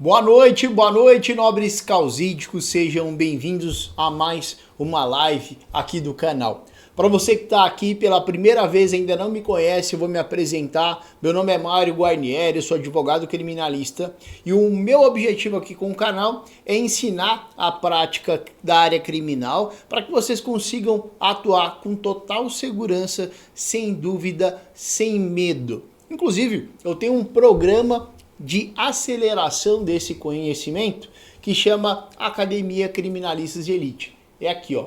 Boa noite, nobres causídicos, sejam bem-vindos a mais uma live aqui do canal. Para você que está aqui pela primeira vez e ainda não me conhece, eu vou me apresentar. Meu nome é Mário Guarnieri, eu sou advogado criminalista e o meu objetivo aqui com o canal é ensinar a prática da área criminal para que vocês consigam atuar com total segurança, sem dúvida, sem medo. Inclusive, eu tenho um programa de aceleração desse conhecimento que chama Academia Criminalistas de Elite. É aqui, ó.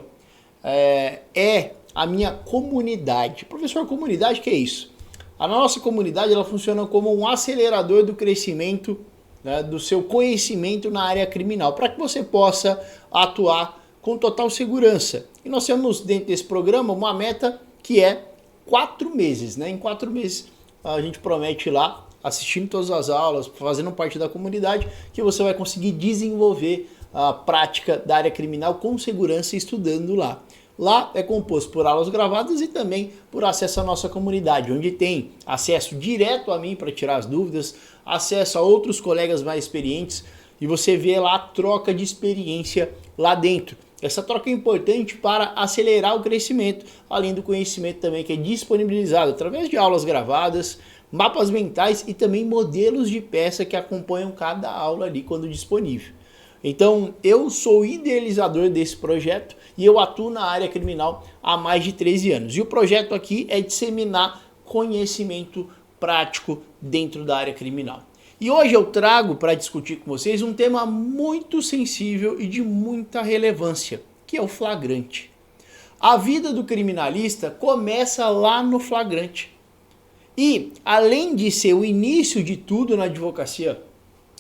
É a minha comunidade. Professor, comunidade, que é isso? A nossa comunidade ela funciona como um acelerador do crescimento, né, do seu conhecimento na área criminal, para que você possa atuar com total segurança. E nós temos dentro desse programa uma meta que é 4 meses. Né? Em 4 meses a gente promete lá, assistindo todas as aulas, fazendo parte da comunidade, que você vai conseguir desenvolver a prática da área criminal com segurança estudando lá. Lá é composto por aulas gravadas e também por acesso à nossa comunidade, onde tem acesso direto a mim para tirar as dúvidas, acesso a outros colegas mais experientes e você vê lá a troca de experiência lá dentro. Essa troca é importante para acelerar o crescimento, além do conhecimento também que é disponibilizado através de aulas gravadas, mapas mentais e também modelos de peça que acompanham cada aula ali quando disponível. Então, eu sou o idealizador desse projeto e eu atuo na área criminal há mais de 13 anos. E o projeto aqui é disseminar conhecimento prático dentro da área criminal. E hoje eu trago para discutir com vocês um tema muito sensível e de muita relevância, que é o flagrante. A vida do criminalista começa lá no flagrante. E, além de ser o início de tudo na advocacia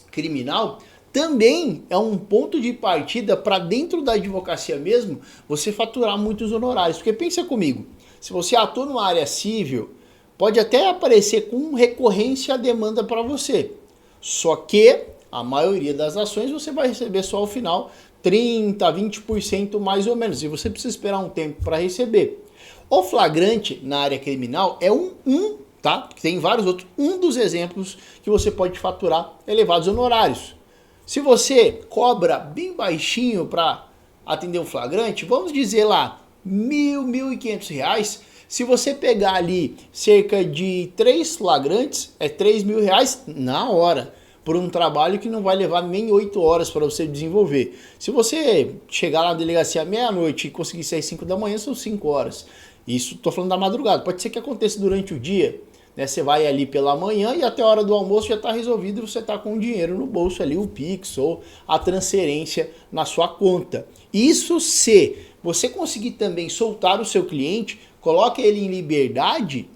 criminal, também é um ponto de partida para dentro da advocacia mesmo, você faturar muitos honorários. Porque pensa comigo, se você atua numa área civil, pode até aparecer com recorrência a demanda para você. Só que a maioria das ações você vai receber só ao final 30%, 20% mais ou menos. E você precisa esperar um tempo para receber. O flagrante na área criminal é tá? Tem vários outros. Um dos exemplos que você pode faturar elevados honorários. Se você cobra bem baixinho para atender um flagrante, vamos dizer lá, R$ 1.500, se você pegar ali cerca de 3 flagrantes, é R$ 3.000 na hora, por um trabalho que não vai levar nem 8 horas para você desenvolver. Se você chegar na delegacia à meia-noite e conseguir sair 5 da manhã, são 5 horas. Isso estou falando da madrugada, pode ser que aconteça durante o dia. Né, você vai ali pela manhã e até a hora do almoço já está resolvido e você está com o dinheiro no bolso ali, o Pix ou a transferência na sua conta. Isso se você conseguir também soltar o seu cliente, coloque ele em liberdade,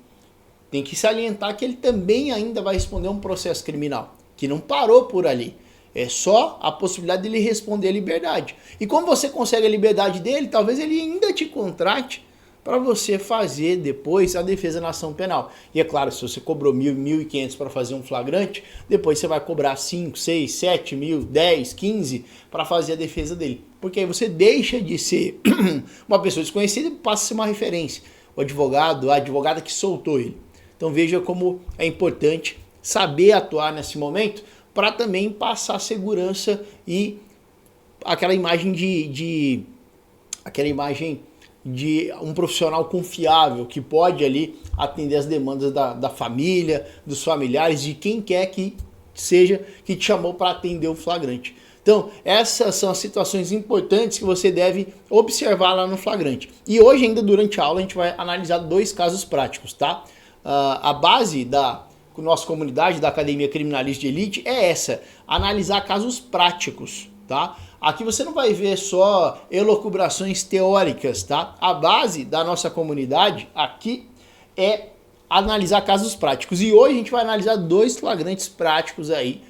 tem que salientar que ele também ainda vai responder um processo criminal, que não parou por ali. É só a possibilidade dele responder a liberdade. E como você consegue a liberdade dele, talvez ele ainda te contrate para você fazer depois a defesa na ação penal. E é claro, se você cobrou 1.000, 1.500 para fazer um flagrante, depois você vai cobrar 5, 6, 7 mil, 10, 15 para fazer a defesa dele. Porque aí você deixa de ser uma pessoa desconhecida e passa a ser uma referência. O advogado, a advogada que soltou ele. Então veja como é importante saber atuar nesse momento para também passar segurança e aquela imagem de um profissional confiável que pode ali atender as demandas da família, dos familiares, de quem quer que seja que te chamou para atender o flagrante. Então, essas são as situações importantes que você deve observar lá no flagrante. E hoje, ainda durante a aula, a gente vai analisar 2 casos práticos, tá? A base da nossa comunidade, da Academia Criminalista de Elite, é essa, analisar casos práticos, tá? Aqui você não vai ver só elucubrações teóricas, tá? A base da nossa comunidade aqui é analisar casos práticos. E hoje a gente vai analisar 2 flagrantes práticos aí,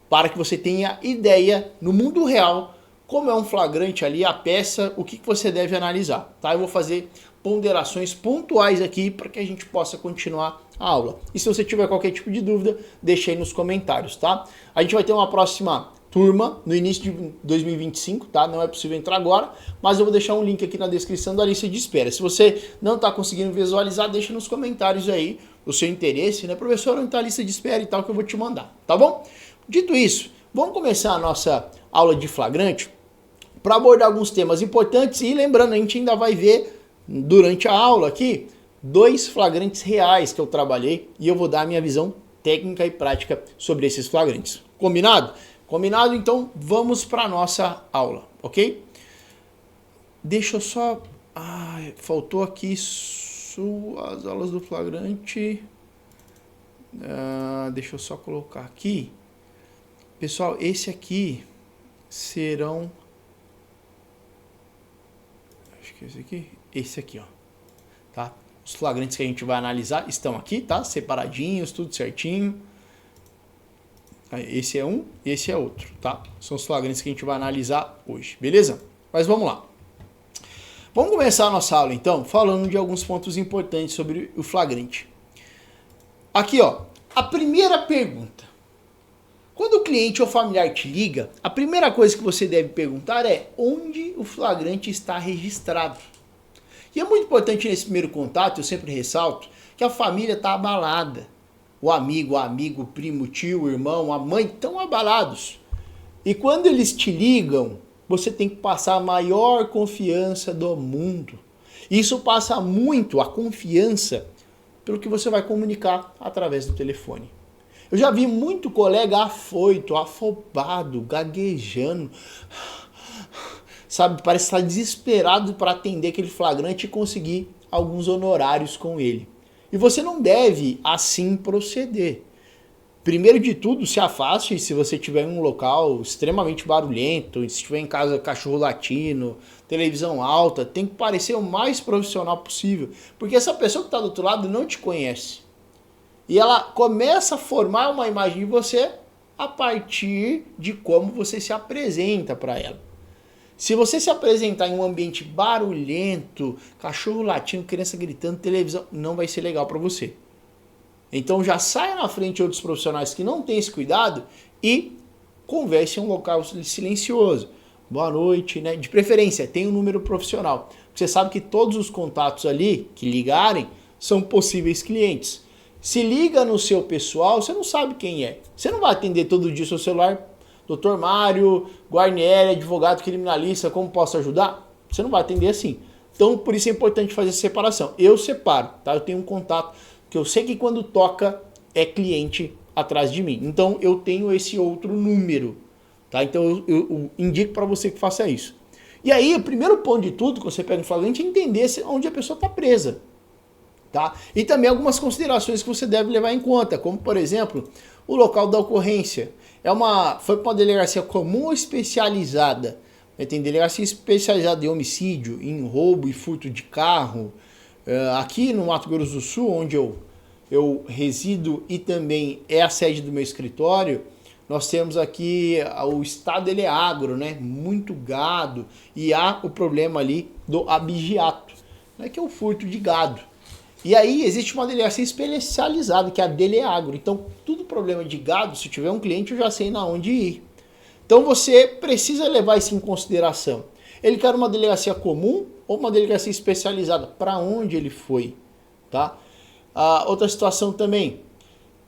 para que você tenha ideia no mundo real como é um flagrante ali, a peça, o que você deve analisar, tá? Eu vou fazer ponderações pontuais aqui para que a gente possa continuar a aula. E se você tiver qualquer tipo de dúvida, deixe aí nos comentários, tá? A gente vai ter uma próxima turma no início de 2025, tá? Não é possível entrar agora, mas eu vou deixar um link aqui na descrição da lista de espera. Se você não está conseguindo visualizar, deixa nos comentários aí o seu interesse, né? Professor, onde está a lista de espera e tal, que eu vou te mandar, tá bom? Dito isso, Vamos começar a nossa aula de flagrante para abordar alguns temas importantes e lembrando, a gente ainda vai ver durante a aula aqui 2 flagrantes reais que eu trabalhei e eu vou dar a minha visão técnica e prática sobre esses flagrantes. Combinado? Combinado? Então vamos para a nossa aula, ok? Deixa eu só... faltou aqui as aulas do flagrante. Deixa eu só colocar aqui. Pessoal, esse aqui serão... Acho que esse aqui, ó. Tá? Os flagrantes que a gente vai analisar estão aqui, tá? Separadinhos, tudo certinho. Esse é um, esse é outro, tá? São os flagrantes que a gente vai analisar hoje, beleza? Mas vamos lá. Vamos começar a nossa aula, então, falando de alguns pontos importantes sobre o flagrante. Aqui, ó, a primeira pergunta. Quando o cliente ou familiar te liga, a primeira coisa que você deve perguntar é onde o flagrante está registrado. E é muito importante nesse primeiro contato, eu sempre ressalto, que a família está abalada. O amigo, o primo, o tio, o irmão, a mãe estão abalados. E quando eles te ligam, você tem que passar a maior confiança do mundo. Isso passa muito a confiança pelo que você vai comunicar através do telefone. Eu já vi muito colega afoito, afobado, gaguejando, sabe, parece estar desesperado para atender aquele flagrante e conseguir alguns honorários com ele. E você não deve assim proceder. Primeiro de tudo, se afaste se você estiver em um local extremamente barulhento, se estiver em casa cachorro latino, televisão alta, tem que parecer o mais profissional possível, porque essa pessoa que está do outro lado não te conhece. E ela começa a formar uma imagem de você a partir de como você se apresenta para ela. Se você se apresentar em um ambiente barulhento, cachorro latindo, criança gritando, televisão, não vai ser legal para você. Então já saia na frente de outros profissionais que não têm esse cuidado e converse em um local silencioso. Boa noite, né? De preferência, tenha um número profissional. Você sabe que todos os contatos ali que ligarem são possíveis clientes. Se liga no seu pessoal, você não sabe quem é. Você não vai atender todo dia o seu celular. Doutor Mário, Guarnieri, advogado criminalista, como posso ajudar? Você não vai atender assim. Então, por isso é importante fazer essa separação. Eu separo, tá? Eu tenho um contato que eu sei que quando toca é cliente atrás de mim. Então, eu tenho esse outro número, tá? Então, eu indico para você que faça isso. E aí, o primeiro ponto de tudo que você pega no flagrante é entender onde a pessoa está presa. Tá? E também algumas considerações que você deve levar em conta, como por exemplo, o local da ocorrência. Foi para uma delegacia comum ou especializada? Tem delegacia especializada em homicídio, em roubo e furto de carro. Aqui no Mato Grosso do Sul, onde eu resido e também é a sede do meu escritório, nós temos aqui, o estado ele é agro, né? Muito gado, e há o problema ali do abigeato, né? Que é o furto de gado. E aí existe uma delegacia especializada, que é a Deleagro. Então, tudo problema de gado, se tiver um cliente, eu já sei na onde ir. Então, você precisa levar isso em consideração. Ele quer uma delegacia comum ou uma delegacia especializada? Para onde ele foi? Tá? Outra situação também.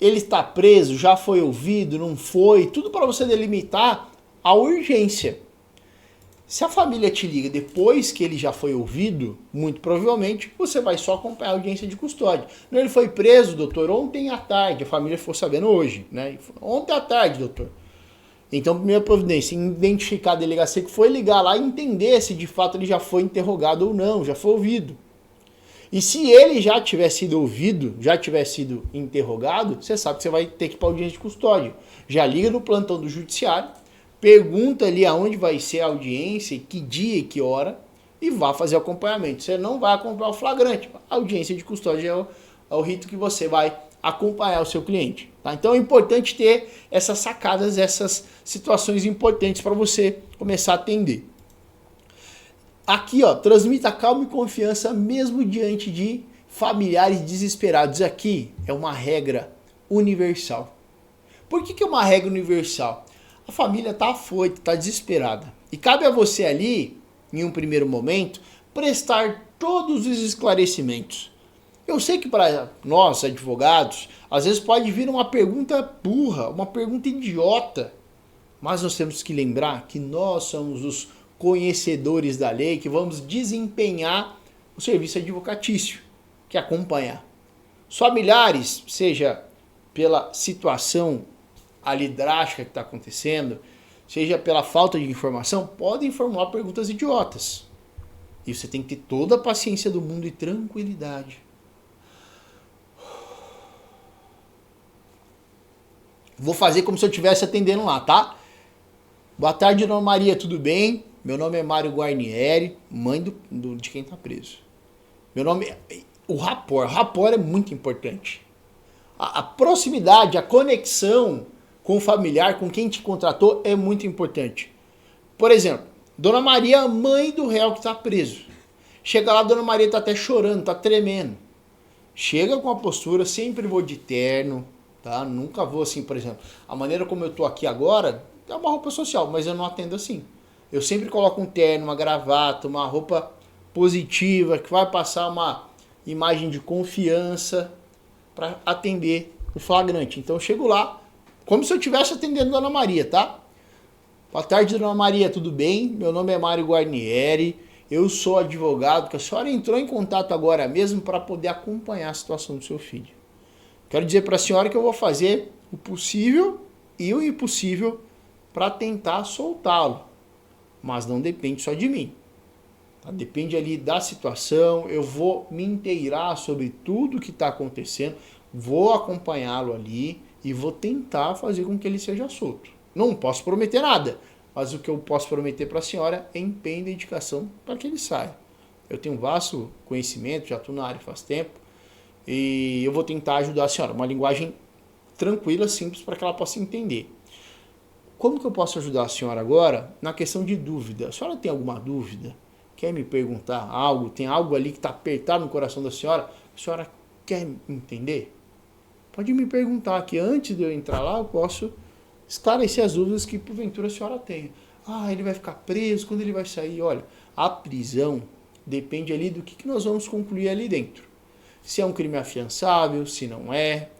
Ele está preso, já foi ouvido, não foi? Tudo para você delimitar a urgência. Se a família te liga depois que ele já foi ouvido, muito provavelmente você vai só acompanhar a audiência de custódia. Não, ele foi preso, doutor, ontem à tarde, a família ficou sabendo hoje, né? Ontem à tarde, doutor. Então, primeira providência, identificar a delegacia que foi, ligar lá e entender se de fato ele já foi interrogado ou não, já foi ouvido. E se ele já tiver sido ouvido, já tiver sido interrogado, você sabe que você vai ter que ir para a audiência de custódia. Já liga no plantão do judiciário, pergunta ali aonde vai ser a audiência, que dia e que hora, e vá fazer o acompanhamento. Você não vai acompanhar o flagrante. A audiência de custódia é o rito que você vai acompanhar o seu cliente. Tá? Então é importante ter essas sacadas, essas situações importantes para você começar a atender. Aqui, ó, transmita calma e confiança mesmo diante de familiares desesperados. Aqui é uma regra universal. Por que é uma regra universal? A família está afoita, está desesperada. E cabe a você ali, em um primeiro momento, prestar todos os esclarecimentos. Eu sei que para nós, advogados, às vezes pode vir uma pergunta burra, uma pergunta idiota. Mas nós temos que lembrar que nós somos os conhecedores da lei, que vamos desempenhar o serviço advocatício, que é acompanhar. Os familiares, seja pela situação ali drástica que está acontecendo, seja pela falta de informação, podem formular perguntas idiotas. E você tem que ter toda a paciência do mundo e tranquilidade. Vou fazer como se eu estivesse atendendo lá, tá? Boa tarde, dona Maria, tudo bem? Meu nome é Mário Guarnieri, mãe de quem está preso. Meu nome é... O rapport é muito importante. A proximidade, a conexão com o familiar, com quem te contratou, é muito importante. Por exemplo, dona Maria, mãe do réu que está preso. Chega lá, dona Maria está até chorando, está tremendo. Chega com a postura, sempre vou de terno, tá? Nunca vou assim, por exemplo. A maneira como eu estou aqui agora é uma roupa social, mas eu não atendo assim. Eu sempre coloco um terno, uma gravata, uma roupa positiva, que vai passar uma imagem de confiança para atender o flagrante. Então eu chego lá, como se eu estivesse atendendo a dona Maria, tá? Boa tarde, dona Maria, tudo bem? Meu nome é Mário Guarnieri, eu sou advogado, que a senhora entrou em contato agora mesmo para poder acompanhar a situação do seu filho. Quero dizer para a senhora que eu vou fazer o possível e o impossível para tentar soltá-lo, mas não depende só de mim. Tá? Depende ali da situação, eu vou me inteirar sobre tudo que está acontecendo, vou acompanhá-lo ali e vou tentar fazer com que ele seja solto. Não posso prometer nada, mas o que eu posso prometer para a senhora é empenho e dedicação para que ele saia. Eu tenho um vasto conhecimento, já estou na área faz tempo, e eu vou tentar ajudar a senhora. Uma linguagem tranquila, simples, para que ela possa entender. Como que eu posso ajudar a senhora agora na questão de dúvida? A senhora tem alguma dúvida? Quer me perguntar algo? Tem algo ali que está apertado no coração da senhora? A senhora quer entender? Pode me perguntar, que antes de eu entrar lá eu posso esclarecer as dúvidas que porventura a senhora tenha. Ah, ele vai ficar preso, quando ele vai sair? Olha, a prisão depende ali do que nós vamos concluir ali dentro. Se é um crime afiançável, se não é.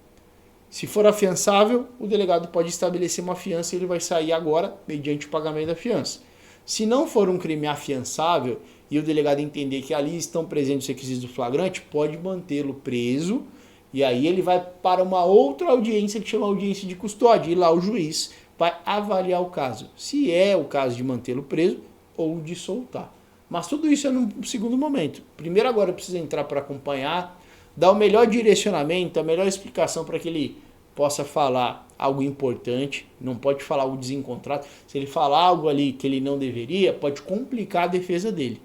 Se for afiançável, o delegado pode estabelecer uma fiança e ele vai sair agora mediante o pagamento da fiança. Se não for um crime afiançável e o delegado entender que ali estão presentes os requisitos do flagrante, pode mantê-lo preso e aí ele vai para uma outra audiência que chama audiência de custódia e lá o juiz vai avaliar o caso, se é o caso de mantê-lo preso ou de soltar. Mas tudo isso é num segundo momento. Primeiro agora eu preciso entrar para acompanhar, dar o melhor direcionamento, a melhor explicação para que ele possa falar algo importante, não pode falar algo desencontrado. Se ele falar algo ali que ele não deveria, pode complicar a defesa dele.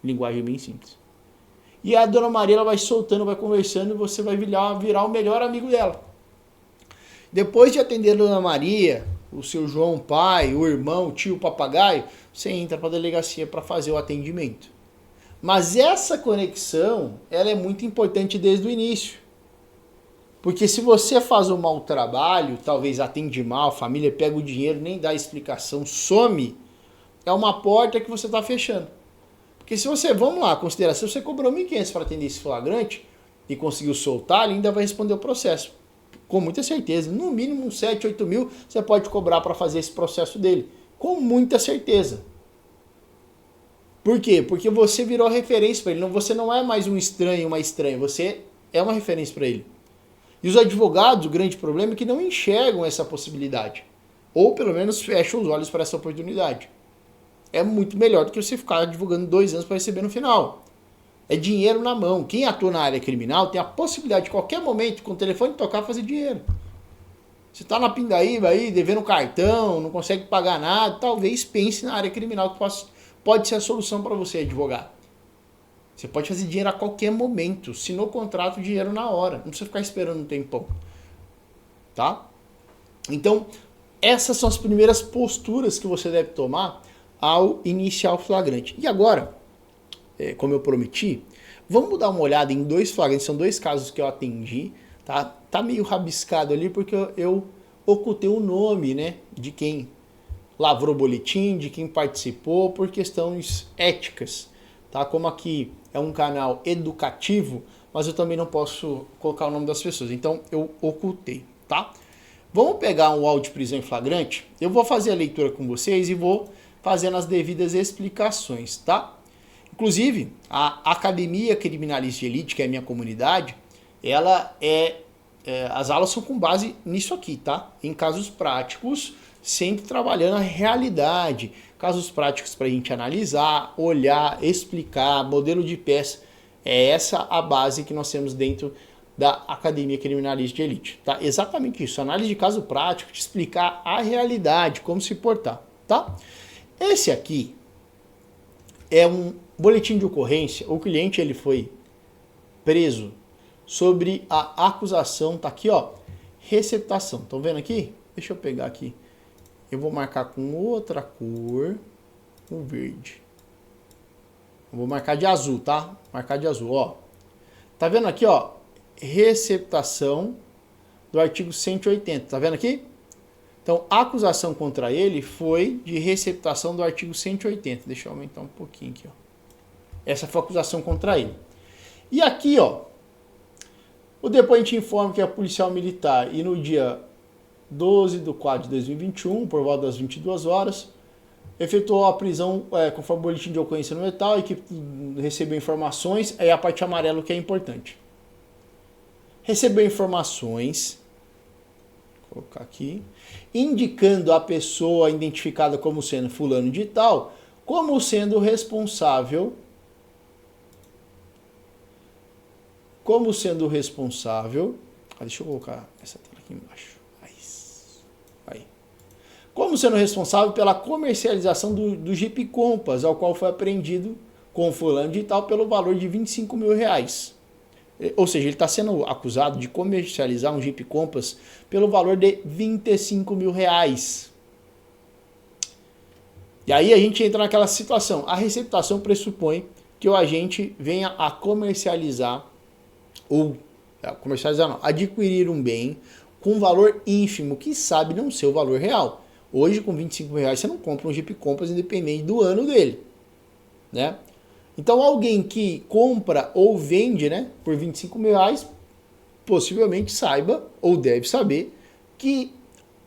Linguagem bem simples. E a dona Maria ela vai soltando, vai conversando e você vai virar o melhor amigo dela. Depois de atender a dona Maria, o seu João pai, o irmão, o tio, o papagaio, você entra para a delegacia para fazer o atendimento. Mas essa conexão ela é muito importante desde o início. Porque se você faz um mau trabalho, talvez atende mal, a família pega o dinheiro, nem dá explicação, some, é uma porta que você está fechando. Porque se você, vamos lá, considerar, se você cobrou 1.500 para atender esse flagrante e conseguiu soltar, ele ainda vai responder o processo. Com muita certeza. No mínimo uns 7, 8 mil você pode cobrar para fazer esse processo dele. Com muita certeza. Por quê? Porque você virou referência para ele. Você não é mais um estranho, uma estranha. Você é uma referência para ele. E os advogados, o grande problema é que não enxergam essa possibilidade. Ou pelo menos fecham os olhos para essa oportunidade. É muito melhor do que você ficar advogando 2 anos para receber no final. É dinheiro na mão. Quem atua na área criminal tem a possibilidade de qualquer momento, com o telefone tocar, fazer dinheiro. Você está na pindaíba aí, devendo cartão, não consegue pagar nada, talvez pense na área criminal que pode ser a solução para você, advogado. Você pode fazer dinheiro a qualquer momento. Se no contrato, dinheiro na hora. Não precisa ficar esperando um tempão. Tá? Então, essas são as primeiras posturas que você deve tomar ao iniciar o flagrante. E agora, como eu prometi, vamos dar uma olhada em 2 flagrantes. São 2 casos que eu atendi. Tá meio rabiscado ali porque eu ocultei o nome, né, de quem lavrou o boletim, de quem participou, por questões éticas. Tá? Como aqui é um canal educativo, mas eu também não posso colocar o nome das pessoas. Então eu ocultei. Tá? Vamos pegar um auto de prisão em flagrante? Eu vou fazer a leitura com vocês e vou fazendo as devidas explicações, tá? Inclusive, a Academia Criminalista de Elite, que é a minha comunidade, as aulas são com base nisso aqui, tá? Em casos práticos, sempre trabalhando a realidade. Casos práticos para a gente analisar, olhar, explicar, modelo de peça. É essa a base que nós temos dentro da Academia Criminalista de Elite, tá? Exatamente isso, análise de caso prático, te explicar a realidade, como se portar, tá? Esse aqui é um boletim de ocorrência. O cliente ele foi preso sobre a acusação, tá aqui, ó, receptação. Estão vendo aqui? Deixa eu pegar aqui. Eu vou marcar com outra cor, com verde. Eu vou marcar de azul, tá? Marcar de azul, ó. Tá vendo aqui, ó? Receptação do artigo 180. Tá vendo aqui? Então, a acusação contra ele foi de receptação do artigo 180. Deixa eu aumentar um pouquinho aqui, ó. Essa foi a acusação contra ele. E aqui, ó, o depoente informa que a policial militar e no dia 12/4 de 2021, por volta das 22 horas, efetuou a prisão conforme o boletim de ocorrência no local, a equipe recebeu informações, aí a parte amarela que é importante. Recebeu informações, vou colocar aqui, indicando a pessoa identificada como sendo fulano de tal, como sendo responsável, deixa eu colocar essa tela aqui embaixo, aí. Como sendo responsável pela comercialização do Jeep Compass, ao qual foi apreendido com fulano de tal pelo valor de R$25 mil. Ou seja, ele está sendo acusado de comercializar um Jeep Compass pelo valor de R$25 mil. E aí a gente entra naquela situação. A receptação pressupõe que o agente venha a comercializar, adquirir um bem com valor ínfimo, que sabe não ser o valor real. Hoje, com R$25 mil, você não compra um Jeep Compass independente do ano dele, né? Então, alguém que compra ou vende, né, por R$25 mil, possivelmente saiba, ou deve saber, que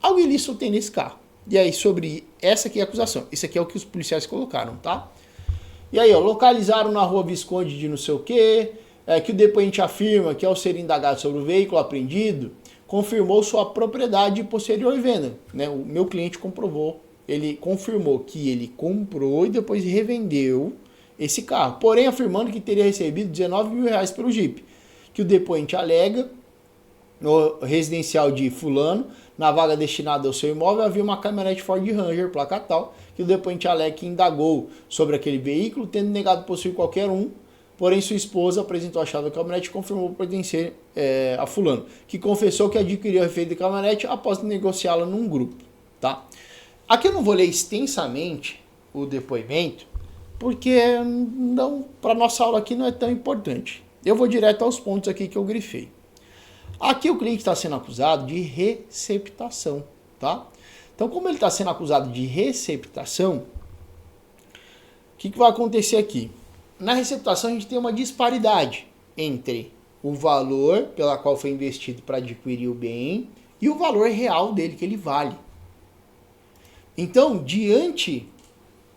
algo ilícito tem nesse carro. E aí, sobre essa aqui é a acusação. Isso aqui é o que os policiais colocaram, tá? E aí, ó, localizaram na rua Visconde de não sei o quê, que o depoente afirma que ao ser indagado sobre o veículo apreendido, confirmou sua propriedade e posterior venda, né? O meu cliente comprovou, ele confirmou que ele comprou e depois revendeu esse carro, porém afirmando que teria recebido R$19 mil pelo Jeep, que o depoente alega no residencial de fulano, na vaga destinada ao seu imóvel, havia uma caminhonete Ford Ranger, placa tal, que o depoente alega que indagou sobre aquele veículo, tendo negado possuir qualquer um, porém sua esposa apresentou a chave da caminhonete e confirmou pertencer a fulano, que confessou que adquiriu a referida caminhonete após negociá-la num grupo, tá? Aqui eu não vou ler extensamente o depoimento, porque para nossa aula aqui não é tão importante. Eu vou direto aos pontos aqui que eu grifei. Aqui o cliente está sendo acusado de receptação, tá? Então, como ele está sendo acusado de receptação, o que vai acontecer aqui? Na receptação a gente tem uma disparidade entre o valor pela qual foi investido para adquirir o bem e o valor real dele, que ele vale. Então, diante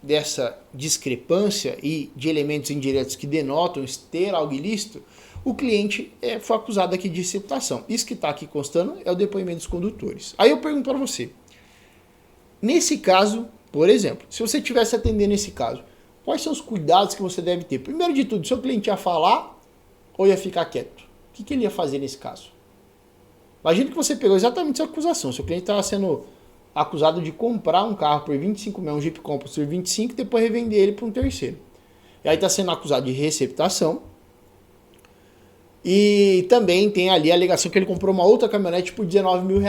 dessa discrepância e de elementos indiretos que denotam ter algo ilícito, o cliente foi acusado aqui de receptação. Isso que está aqui constando é o depoimento dos condutores. Aí eu pergunto para você, nesse caso, por exemplo, se você estivesse atendendo esse caso, quais são os cuidados que você deve ter? Primeiro de tudo, seu cliente ia falar ou ia ficar quieto? O que ele ia fazer nesse caso? Imagina que você pegou exatamente essa acusação. Seu cliente estava sendo acusado de comprar um carro por 25 mil, um Jeep Compass por 25 e depois revender ele para um terceiro. E aí está sendo acusado de receptação. E também tem ali a alegação que ele comprou uma outra caminhonete por R$19 mil.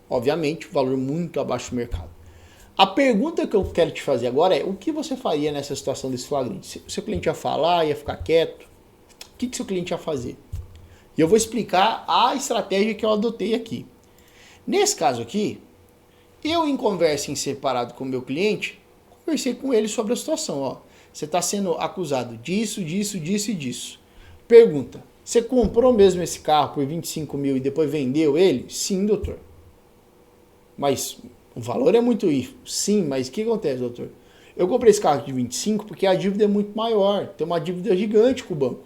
Obviamente, valor muito abaixo do mercado. A pergunta que eu quero te fazer agora é, o que você faria nessa situação desse flagrante? O seu cliente ia falar, ia ficar quieto? O que seu cliente ia fazer? E eu vou explicar a estratégia que eu adotei aqui. Nesse caso aqui, eu em conversa em separado com o meu cliente, conversei com ele sobre a situação. Ó, você está sendo acusado disso, disso, disso e disso. Pergunta, você comprou mesmo esse carro por 25 mil e depois vendeu ele? Sim, doutor. Mas o valor é muito isso. Sim, mas o que acontece, doutor? Eu comprei esse carro de 25 porque a dívida é muito maior. Tem uma dívida gigante com o banco.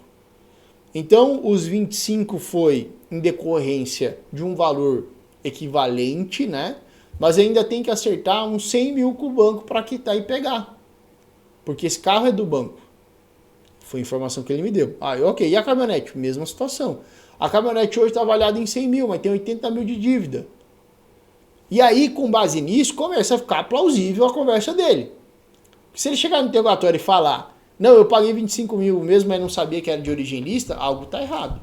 Então, os 25 foi em decorrência de um valor equivalente, né? Mas ainda tem que acertar uns 100 mil com o banco para quitar e pegar. Porque esse carro é do banco. Foi a informação que ele me deu. Ok. E a caminhonete? Mesma situação. A caminhonete hoje está avaliada em 100 mil, mas tem 80 mil de dívida. E aí, com base nisso, começa a ficar plausível a conversa dele. Se ele chegar no interrogatório e falar, não, eu paguei 25 mil mesmo, mas não sabia que era de origem ilícita, algo está errado.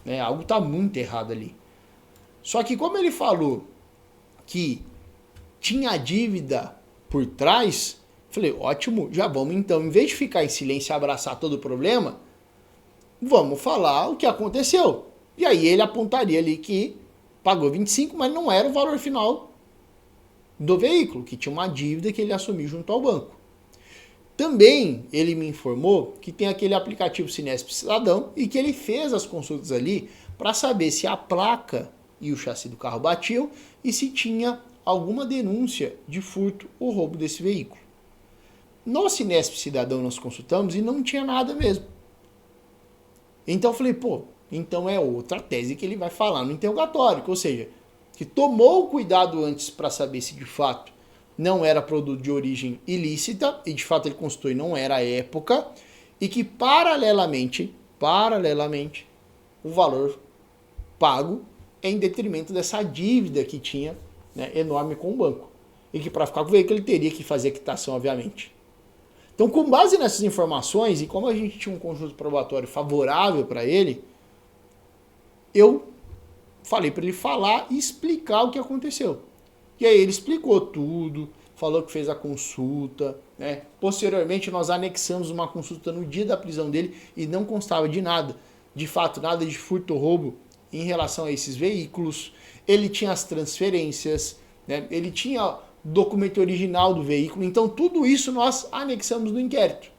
Né? Algo está muito errado ali. Só que como ele falou que tinha dívida por trás, falei, ótimo, já vamos então, em vez de ficar em silêncio e abraçar todo o problema, vamos falar o que aconteceu. E aí ele apontaria ali que pagou 25, mas não era o valor final do veículo, que tinha uma dívida que ele assumiu junto ao banco. Também ele me informou que tem aquele aplicativo Cinesp Cidadão e que ele fez as consultas ali para saber se a placa e o chassi do carro batiam e se tinha alguma denúncia de furto ou roubo desse veículo. No Cinesp Cidadão nós consultamos e não tinha nada mesmo. Então eu falei, então é outra tese que ele vai falar no interrogatório, ou seja, que tomou cuidado antes para saber se de fato não era produto de origem ilícita, e de fato ele consultou e não era a época, e que paralelamente, o valor pago é em detrimento dessa dívida que tinha, né, enorme com o banco. E que para ficar com o veículo ele teria que fazer a quitação, obviamente. Então, com base nessas informações, e como a gente tinha um conjunto probatório favorável para ele, eu falei para ele falar e explicar o que aconteceu. E aí ele explicou tudo, falou que fez a consulta, né? Posteriormente nós anexamos uma consulta no dia da prisão dele e não constava de nada. De fato, nada de furto ou roubo em relação a esses veículos. Ele tinha as transferências, né? Ele tinha documento original do veículo. Então tudo isso nós anexamos no inquérito.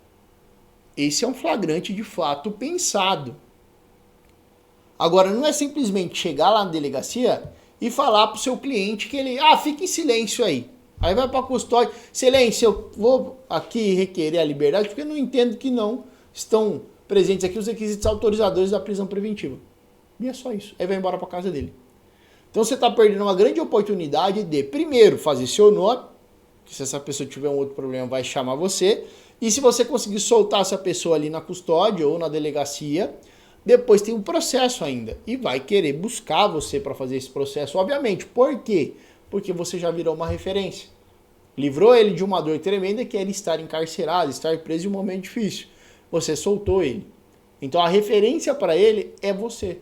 Esse é um flagrante de fato pensado. Agora, não é simplesmente chegar lá na delegacia e falar para o seu cliente que ele, fica em silêncio aí. Aí vai para a custódia, silêncio, eu vou aqui requerer a liberdade porque eu não entendo que não estão presentes aqui os requisitos autorizadores da prisão preventiva. E é só isso. Aí vai embora para casa dele. Então você está perdendo uma grande oportunidade de, primeiro, fazer seu nome, que se essa pessoa tiver um outro problema vai chamar você, e se você conseguir soltar essa pessoa ali na custódia ou na delegacia, depois tem um processo ainda e vai querer buscar você para fazer esse processo, obviamente. Por quê? Porque você já virou uma referência. Livrou ele de uma dor tremenda que era estar encarcerado, estar preso em um momento difícil. Você soltou ele. Então a referência para ele é você.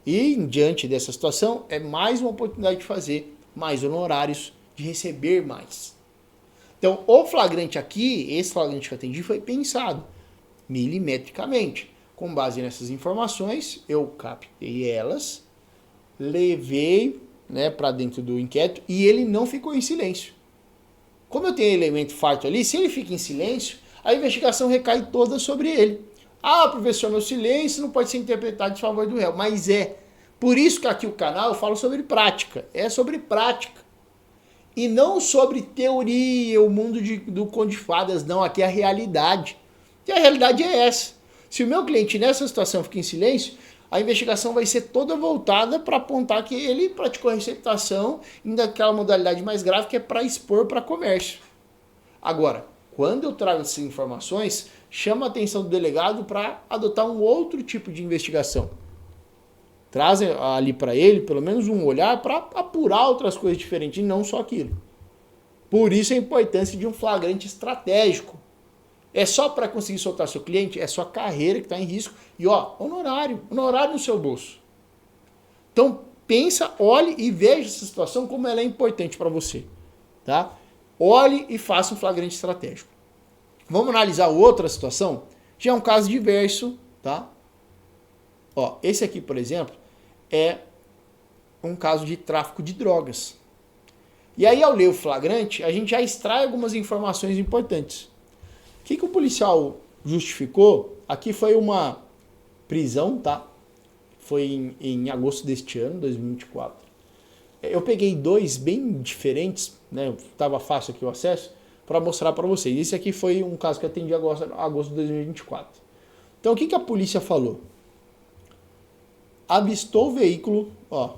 E diante dessa situação é mais uma oportunidade de fazer mais honorários, de receber mais. Então o flagrante aqui, esse flagrante que eu atendi foi pensado milimetricamente. Com base nessas informações, eu captei elas, levei, né, para dentro do inquérito e ele não ficou em silêncio. Como eu tenho elemento farto ali, se ele fica em silêncio, a investigação recai toda sobre ele. Professor, meu silêncio não pode ser interpretado de favor do réu, mas é. Por isso que aqui o canal eu falo sobre prática, é sobre prática. E não sobre teoria, o mundo do conto de fadas, não, aqui é a realidade. E a realidade é essa. Se o meu cliente nessa situação fica em silêncio, a investigação vai ser toda voltada para apontar que ele praticou a receptação em daquela modalidade mais grave que é para expor para comércio. Agora, quando eu trago essas informações, chama a atenção do delegado para adotar um outro tipo de investigação. Traz ali para ele pelo menos um olhar para apurar outras coisas diferentes e não só aquilo. Por isso a importância de um flagrante estratégico. É só para conseguir soltar seu cliente? É sua carreira que está em risco. E honorário no seu bolso. Então, pensa, olhe e veja essa situação como ela é importante para você. Tá? Olhe e faça um flagrante estratégico. Vamos analisar outra situação? Já é um caso diverso, tá? Esse aqui, por exemplo, é um caso de tráfico de drogas. E aí, ao ler o flagrante, a gente já extrai algumas informações importantes. O que o policial justificou? Aqui foi uma prisão, tá? Foi em agosto deste ano, 2024. Eu peguei dois bem diferentes, né? Tava fácil aqui o acesso, para mostrar para vocês. Esse aqui foi um caso que eu atendi agosto de 2024. Então, o que a polícia falou? Avistou o veículo, ó,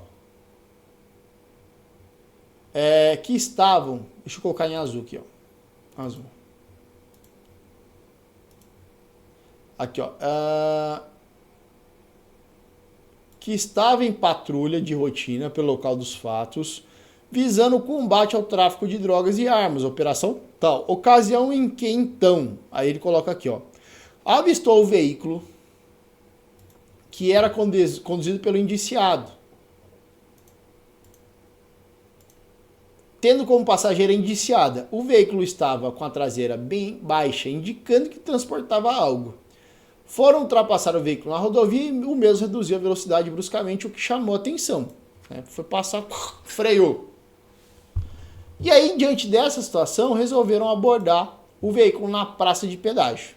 que estavam, deixa eu colocar em azul aqui, ó, azul. Aqui, ó, que estava em patrulha de rotina pelo local dos fatos, visando o combate ao tráfico de drogas e armas, operação tal. Ocasião em que, então, aí ele coloca aqui, ó, avistou o veículo que era conduzido pelo indiciado, tendo como passageira indiciada. O veículo estava com a traseira bem baixa, indicando que transportava algo. Foram ultrapassar o veículo na rodovia e o mesmo reduziu a velocidade bruscamente, o que chamou a atenção. Foi passar, freou. E aí, diante dessa situação, resolveram abordar o veículo na praça de pedágio.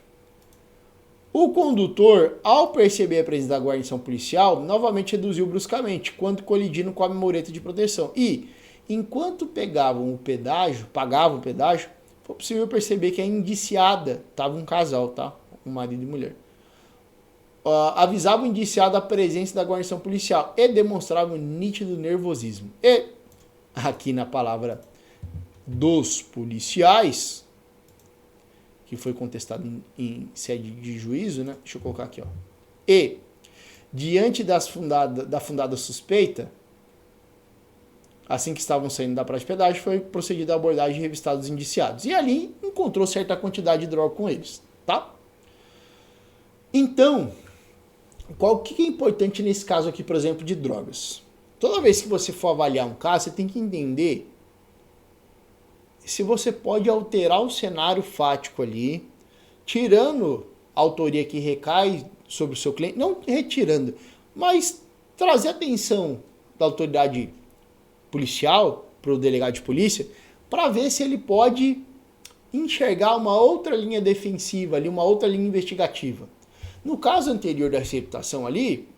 O condutor, ao perceber a presença da guarnição policial, novamente reduziu bruscamente, quando colidindo com a mureta de proteção. E, enquanto pagavam o pedágio, foi possível perceber que a indiciada estava um casal, tá? Um marido e mulher. Avisava o indiciado a presença da guarnição policial e demonstrava um nítido nervosismo. E, aqui na palavra dos policiais, que foi contestado em sede de juízo, né? Deixa eu colocar aqui, ó. E, diante da fundada suspeita, assim que estavam saindo da praça de pedágio, foi procedida a abordagem e revistado os indiciados. E ali encontrou certa quantidade de droga com eles, tá? Então, o que é importante nesse caso aqui, por exemplo, de drogas? Toda vez que você for avaliar um caso, você tem que entender se você pode alterar o cenário fático ali, tirando a autoria que recai sobre o seu cliente, não retirando, mas trazer atenção da autoridade policial para o delegado de polícia, para ver se ele pode enxergar uma outra linha defensiva ali, uma outra linha investigativa. No caso anterior da receptação ali,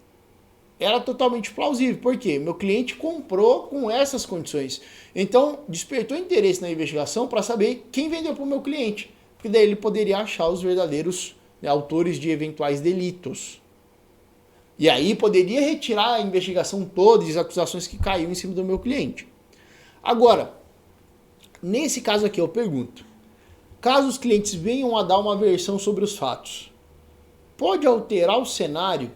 era totalmente plausível. Por quê? Meu cliente comprou com essas condições. Então, despertou interesse na investigação para saber quem vendeu para o meu cliente. Porque daí ele poderia achar os verdadeiros, né, autores de eventuais delitos. E aí poderia retirar a investigação toda e as acusações que caíram em cima do meu cliente. Agora, nesse caso aqui eu pergunto, caso os clientes venham a dar uma versão sobre os fatos, pode alterar o cenário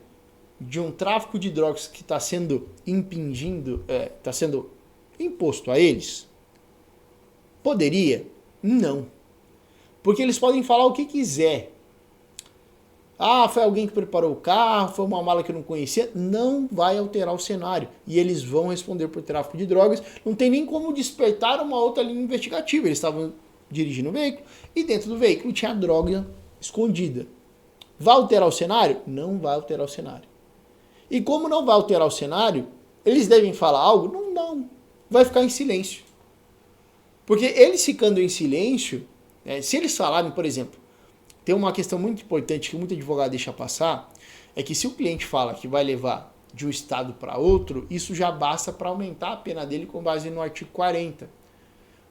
de um tráfico de drogas que está sendo está sendo imposto a eles? Poderia? Não. Porque eles podem falar o que quiser. Ah, foi alguém que preparou o carro, foi uma mala que eu não conhecia. Não vai alterar o cenário. E eles vão responder por tráfico de drogas. Não tem nem como despertar uma outra linha investigativa. Eles estavam dirigindo o veículo e dentro do veículo tinha droga escondida. Vai alterar o cenário? Não vai alterar o cenário. E como não vai alterar o cenário, eles devem falar algo? Não. Vai ficar em silêncio. Porque eles ficando em silêncio, se eles falarem, por exemplo, tem uma questão muito importante que muito advogado deixa passar, é que se o cliente fala que vai levar de um estado para outro, isso já basta para aumentar a pena dele com base no artigo 40.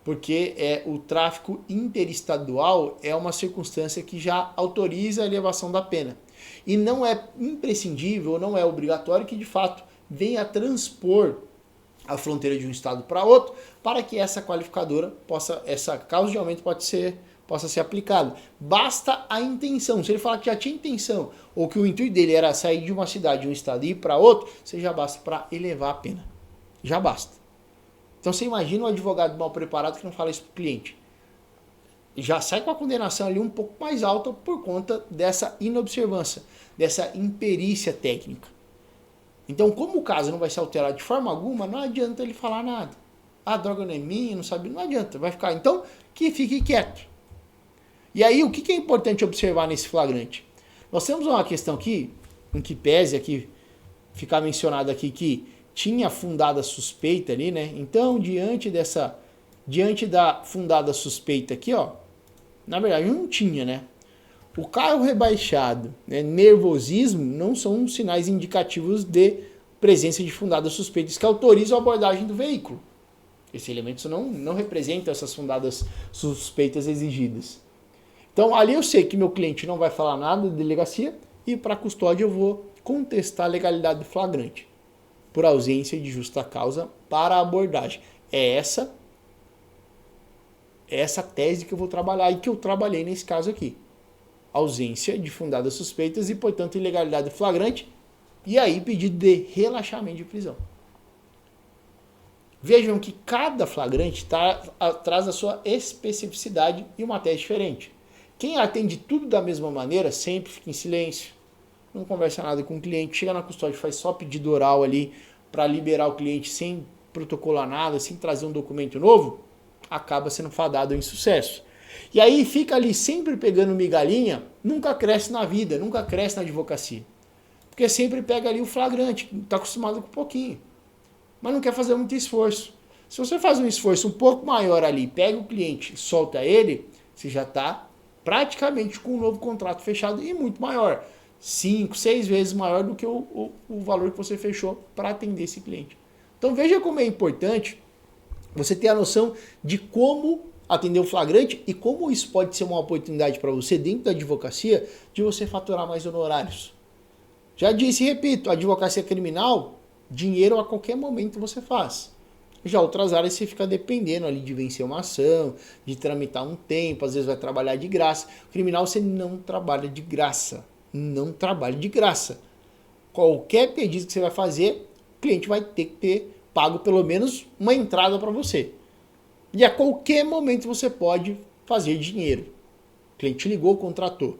Porque o tráfico interestadual é uma circunstância que já autoriza a elevação da pena. E não é imprescindível, não é obrigatório que de fato venha a transpor a fronteira de um estado para outro, para que essa qualificadora essa causa de aumento possa ser aplicada. Basta a intenção. Se ele falar que já tinha intenção, ou que o intuito dele era sair de uma cidade, de um estado e ir para outro, você já basta para elevar a pena. Já basta. Então você imagina um advogado mal preparado que não fala isso para o cliente. Já sai com a condenação ali um pouco mais alta por conta dessa inobservância, dessa imperícia técnica. Então, como o caso não vai ser alterado de forma alguma, não adianta ele falar nada. A droga não é minha, não sabe, não adianta, vai ficar. Então, que fique quieto. E aí, o que é importante observar nesse flagrante? Nós temos uma questão aqui, em que pese aqui, ficar mencionado aqui que tinha fundada suspeita ali, né? Então, diante da fundada suspeita aqui, ó, na verdade não tinha, né? O carro rebaixado, né, nervosismo, não são sinais indicativos de presença de fundadas suspeitas que autorizam a abordagem do veículo. Esses elementos não representam essas fundadas suspeitas exigidas. Então, ali eu sei que meu cliente não vai falar nada da delegacia e para a custódia eu vou contestar a legalidade do flagrante por ausência de justa causa para a abordagem. É essa tese que eu vou trabalhar e que eu trabalhei nesse caso aqui. Ausência de fundadas suspeitas e, portanto, ilegalidade do flagrante e aí pedido de relaxamento de prisão. Vejam que cada flagrante traz a sua especificidade e uma tese diferente. Quem atende tudo da mesma maneira sempre fica em silêncio, não conversa nada com o cliente, chega na custódia, faz só pedido oral ali para liberar o cliente sem protocolar nada, sem trazer um documento novo, acaba sendo fadado ao insucesso. E aí fica ali sempre pegando migalhinha, nunca cresce na vida, nunca cresce na advocacia. Porque sempre pega ali o flagrante, está acostumado com um pouquinho, mas não quer fazer muito esforço. Se você faz um esforço um pouco maior ali, pega o cliente, solta ele, você já está praticamente com um novo contrato fechado e muito maior. 5, 6 vezes maior do que o valor que você fechou para atender esse cliente. Então veja como é importante você ter a noção de como atender o flagrante e como isso pode ser uma oportunidade para você dentro da advocacia de você faturar mais honorários. Já disse e repito, a advocacia criminal, dinheiro a qualquer momento você faz. Já outras áreas você fica dependendo ali de vencer uma ação, de tramitar um tempo, às vezes vai trabalhar de graça. O criminal você não trabalha de graça. Não trabalhe de graça. Qualquer pedido que você vai fazer, o cliente vai ter que ter pago pelo menos uma entrada para você. E a qualquer momento você pode fazer dinheiro. O cliente ligou, contratou.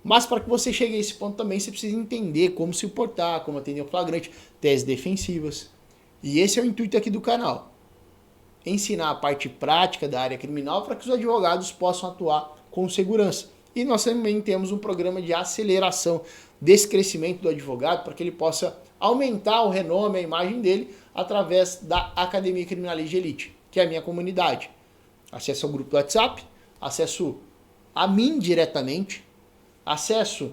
Mas para que você chegue a esse ponto também, você precisa entender como se portar, como atender o flagrante, teses defensivas. E esse é o intuito aqui do canal. Ensinar a parte prática da área criminal para que os advogados possam atuar com segurança. E nós também temos um programa de aceleração desse crescimento do advogado para que ele possa aumentar o renome, a imagem dele, através da Academia Criminalista de Elite, que é a minha comunidade. Acesso ao grupo do WhatsApp, acesso a mim diretamente, acesso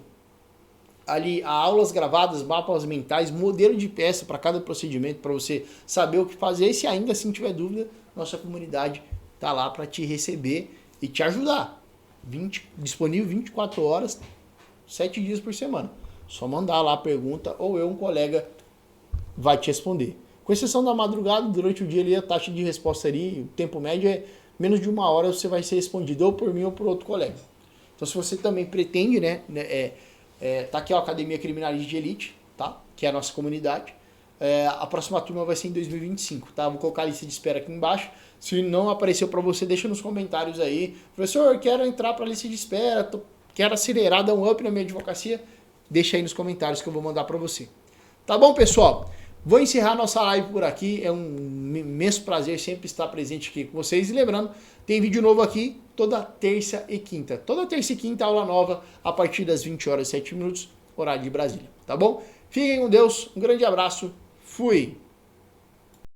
ali a aulas gravadas, mapas mentais, modelo de peça para cada procedimento, para você saber o que fazer. E se ainda assim tiver dúvida, nossa comunidade está lá para te receber e te ajudar. Disponível 24 horas, 7 dias por semana. Só mandar lá a pergunta ou um colega vai te responder. Com exceção da madrugada, durante o dia ali, a taxa de resposta ali, o tempo médio é menos de 1 hora, você vai ser respondido ou por mim ou por outro colega. Então se você também pretende, tá aqui a Academia Criminalista de Elite, tá? Que é a nossa comunidade. A próxima turma vai ser em 2025, tá? Vou colocar a lista de espera aqui embaixo. Se não apareceu para você, deixa nos comentários aí. Professor, quero entrar para a lista de espera, quero acelerar, dar um up na minha advocacia. Deixa aí nos comentários que eu vou mandar para você. Tá bom, pessoal? Vou encerrar nossa live por aqui. É um imenso prazer sempre estar presente aqui com vocês. E lembrando, tem vídeo novo aqui toda terça e quinta. Toda terça e quinta, aula nova, a partir das 20 horas e 7 minutos, horário de Brasília. Tá bom? Fiquem com Deus. Um grande abraço. Fui!